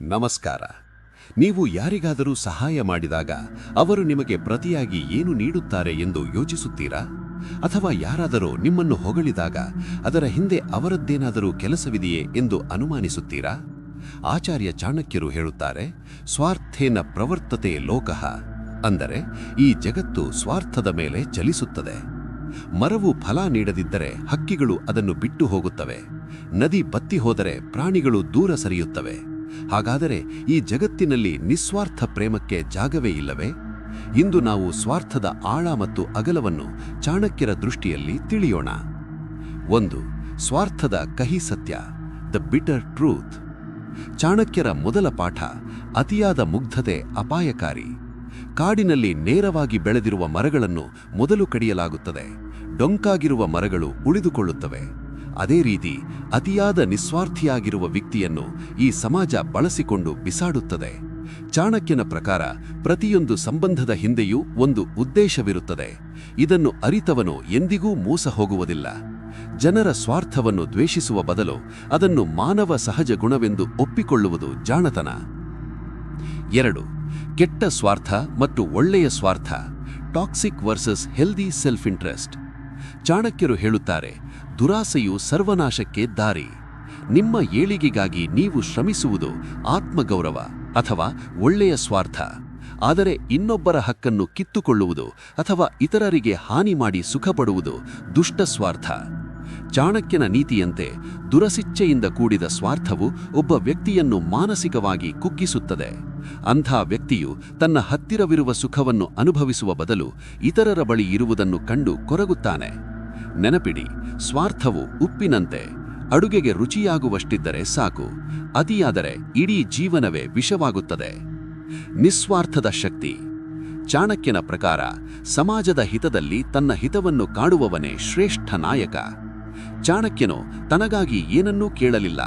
ನಮಸ್ಕಾರ. ನೀವು ಯಾರಿಗಾದರೂ ಸಹಾಯ ಮಾಡಿದಾಗ ಅವರು ನಿಮಗೆ ಪ್ರತಿಯಾಗಿ ಏನು ನೀಡುತ್ತಾರೆ ಎಂದು ಯೋಚಿಸುತ್ತೀರಾ? ಅಥವಾ ಯಾರಾದರೂ ನಿಮ್ಮನ್ನು ಹೊಗಳಿದಾಗ ಅದರ ಹಿಂದೆ ಅವರದ್ದೇನಾದರೂ ಕೆಲಸವಿದೆಯೇ ಎಂದು ಅನುಮಾನಿಸುತ್ತೀರಾ? ಆಚಾರ್ಯ ಚಾಣಕ್ಯರು ಹೇಳುತ್ತಾರೆ, ಸ್ವಾರ್ಥೇನ ಪ್ರವರ್ತತೆ ಲೋಕಃ, ಅಂದರೆ ಈ ಜಗತ್ತು ಸ್ವಾರ್ಥದ ಮೇಲೆ ಚಲಿಸುತ್ತದೆ. ಮರವು ಫಲ ನೀಡದಿದ್ದರೆ ಹಕ್ಕಿಗಳು ಅದನ್ನು ಬಿಟ್ಟು ಹೋಗುತ್ತವೆ. ನದಿ ಬತ್ತಿ ಹೋದರೆ ಪ್ರಾಣಿಗಳು ದೂರ ಸರಿಯುತ್ತವೆ. ಹಾಗಾದರೆ ಈ ಜಗತ್ತಿನಲ್ಲಿ ನಿಸ್ವಾರ್ಥ ಪ್ರೇಮಕ್ಕೆ ಜಾಗವೇ ಇಲ್ಲವೇ? ಇಂದು ನಾವು ಸ್ವಾರ್ಥದ ಆಳ ಮತ್ತು ಅಗಲವನ್ನು ಚಾಣಕ್ಯರ ದೃಷ್ಟಿಯಲ್ಲಿ ತಿಳಿಯೋಣ. 1. ಸ್ವಾರ್ಥದ ಕಹಿ ಸತ್ಯ, ದ ಬಿಟರ್ ಟ್ರೂತ್. ಚಾಣಕ್ಯರ ಮೊದಲ ಪಾಠ, ಅತಿಯಾದ ಮುಗ್ಧತೆ ಅಪಾಯಕಾರಿ. ಕಾಡಿನಲ್ಲಿ ನೇರವಾಗಿ ಬೆಳೆದಿರುವ ಮರಗಳನ್ನು ಮೊದಲು ಕಡಿಯಲಾಗುತ್ತದೆ. ಡೊಂಕಾಗಿರುವ ಮರಗಳು ಉಳಿದುಕೊಳ್ಳುತ್ತವೆ. ಅದೇ ರೀತಿ ಅತಿಯಾದ ನಿಸ್ವಾರ್ಥಿಯಾಗಿರುವ ವ್ಯಕ್ತಿಯನ್ನು ಈ ಸಮಾಜ ಬಳಸಿಕೊಂಡು ಬಿಸಾಡುತ್ತದೆ. ಚಾಣಕ್ಯನ ಪ್ರಕಾರ ಪ್ರತಿಯೊಂದು ಸಂಬಂಧದ ಹಿಂದೆಯೂ ಒಂದು ಉದ್ದೇಶವಿರುತ್ತದೆ. ಇದನ್ನು ಅರಿತವನು ಎಂದಿಗೂ ಮೋಸ ಹೋಗುವುದಿಲ್ಲ. ಜನರ ಸ್ವಾರ್ಥವನ್ನು ದ್ವೇಷಿಸುವ ಬದಲು ಅದನ್ನು ಮಾನವ ಸಹಜ ಗುಣವೆಂದು ಒಪ್ಪಿಕೊಳ್ಳುವುದು ಜಾಣತನ. 2. ಕೆಟ್ಟ ಸ್ವಾರ್ಥ ಮತ್ತು ಒಳ್ಳೆಯ ಸ್ವಾರ್ಥ, toxic versus healthy self interest. ಚಾಣಕ್ಯರು ಹೇಳುತ್ತಾರೆ, ದುರಾಸೆಯು ಸರ್ವನಾಶಕ್ಕೆ ದಾರಿ. ನಿಮ್ಮ ಏಳಿಗೆಗಾಗಿ ನೀವು ಶ್ರಮಿಸುವುದು ಆತ್ಮಗೌರವ ಅಥವಾ ಒಳ್ಳೆಯ ಸ್ವಾರ್ಥ. ಆದರೆ ಇನ್ನೊಬ್ಬರ ಹಕ್ಕನ್ನು ಕಿತ್ತುಕೊಳ್ಳುವುದು ಅಥವಾ ಇತರರಿಗೆ ಹಾನಿ ಮಾಡಿ ಸುಖಪಡುವುದು ದುಷ್ಟ ಸ್ವಾರ್ಥ. ಚಾಣಕ್ಯನ ನೀತಿಯಂತೆ ದುರಸಿಚ್ಛೆಯಿಂದ ಕೂಡಿದ ಸ್ವಾರ್ಥವು ಒಬ್ಬ ವ್ಯಕ್ತಿಯನ್ನು ಮಾನಸಿಕವಾಗಿ ಕುಗ್ಗಿಸುತ್ತದೆ. ಅಂಥ ವ್ಯಕ್ತಿಯು ತನ್ನ ಹತ್ತಿರವಿರುವ ಸುಖವನ್ನು ಅನುಭವಿಸುವ ಬದಲು ಇತರರ ಬಳಿ ಇರುವುದನ್ನು ಕಂಡು ಕೊರಗುತ್ತಾನೆ. ನೆನಪಿಡಿ, ಸ್ವಾರ್ಥವು ಉಪ್ಪಿನಂತೆ, ಅಡುಗೆಗೆ ರುಚಿಯಾಗುವಷ್ಟಿದ್ದರೆ ಸಾಕು, ಅತಿಯಾದರೆ ಇಡೀ ಜೀವನವೇ ವಿಷವಾಗುತ್ತದೆ. ನಿಸ್ವಾರ್ಥದ ಶಕ್ತಿ. ಚಾಣಕ್ಯನ ಪ್ರಕಾರ ಸಮಾಜದ ಹಿತದಲ್ಲಿ ತನ್ನ ಹಿತವನ್ನು ಕಾಡುವವನೇ ಶ್ರೇಷ್ಠ ನಾಯಕ. ಚಾಣಕ್ಯನು ತನಗಾಗಿ ಏನನ್ನೂ ಕೇಳಲಿಲ್ಲ.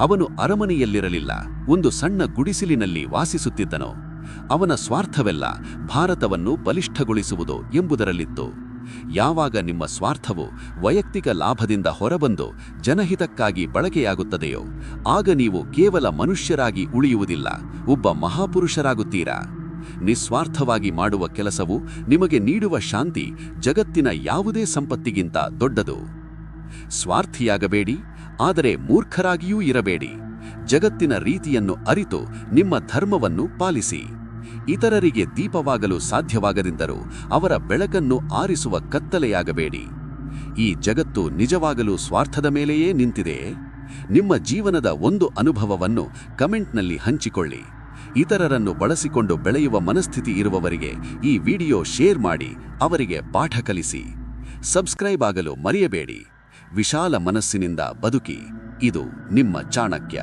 ಅವನು ಅರಮನೆಯಲ್ಲಿರಲಿಲ್ಲ, ಒಂದು ಸಣ್ಣ ಗುಡಿಸಿಲಿನಲ್ಲಿ ವಾಸಿಸುತ್ತಿದ್ದನು. ಅವನ ಸ್ವಾರ್ಥವೆಲ್ಲ ಭಾರತವನ್ನು ಬಲಿಷ್ಠಗೊಳಿಸುವುದು ಎಂಬುದರಲ್ಲಿತ್ತು. ಯಾವಾಗ ನಿಮ್ಮ ಸ್ವಾರ್ಥವು ವೈಯಕ್ತಿಕ ಲಾಭದಿಂದ ಹೊರಬಂದು ಜನಹಿತಕ್ಕಾಗಿ ಬಳಕೆಯಾಗುತ್ತದೆಯೋ ಆಗ ನೀವು ಕೇವಲ ಮನುಷ್ಯರಾಗಿ ಉಳಿಯುವುದಿಲ್ಲ, ಒಬ್ಬ ಮಹಾಪುರುಷರಾಗುತ್ತೀರಾ. ನಿಸ್ವಾರ್ಥವಾಗಿ ಮಾಡುವ ಕೆಲಸವು ನಿಮಗೆ ನೀಡುವ ಶಾಂತಿ ಜಗತ್ತಿನ ಯಾವುದೇ ಸಂಪತ್ತಿಗಿಂತ ದೊಡ್ಡದು. ಸ್ವಾರ್ಥಿಯಾಗಬೇಡಿ, ಆದರೆ ಮೂರ್ಖರಾಗಿಯೂ ಇರಬೇಡಿ. ಜಗತ್ತಿನ ರೀತಿಯನ್ನು ಅರಿತು ನಿಮ್ಮ ಧರ್ಮವನ್ನು ಪಾಲಿಸಿ. ಇತರರಿಗೆ ದೀಪವಾಗಲು ಸಾಧ್ಯವಾಗದಿದ್ದರೂ ಅವರ ಬೆಳಕನ್ನು ಆರಿಸುವ ಕತ್ತಲೆಯಾಗಬೇಡಿ. ಈ ಜಗತ್ತು ನಿಜವಾಗಲೂ ಸ್ವಾರ್ಥದ ಮೇಲೆಯೇ ನಿಂತಿದೆಯೇ? ನಿಮ್ಮ ಜೀವನದ ಒಂದು ಅನುಭವವನ್ನು ಕಮೆಂಟ್ನಲ್ಲಿ ಹಂಚಿಕೊಳ್ಳಿ. ಇತರರನ್ನು ಬಳಸಿಕೊಂಡು ಬೆಳೆಯುವ ಮನಸ್ಥಿತಿ ಇರುವವರಿಗೆ ಈ ವಿಡಿಯೋ ಶೇರ್ ಮಾಡಿ ಅವರಿಗೆ ಪಾಠ ಕಲಿಸಿ. ಸಬ್ಸ್ಕ್ರೈಬ್ ಆಗಲು ಮರೆಯಬೇಡಿ. ವಿಶಾಲ ಮನಸ್ಸಿನಿಂದ ಬದುಕಿ. ಇದು ನಿಮ್ಮ ಚಾಣಕ್ಯ.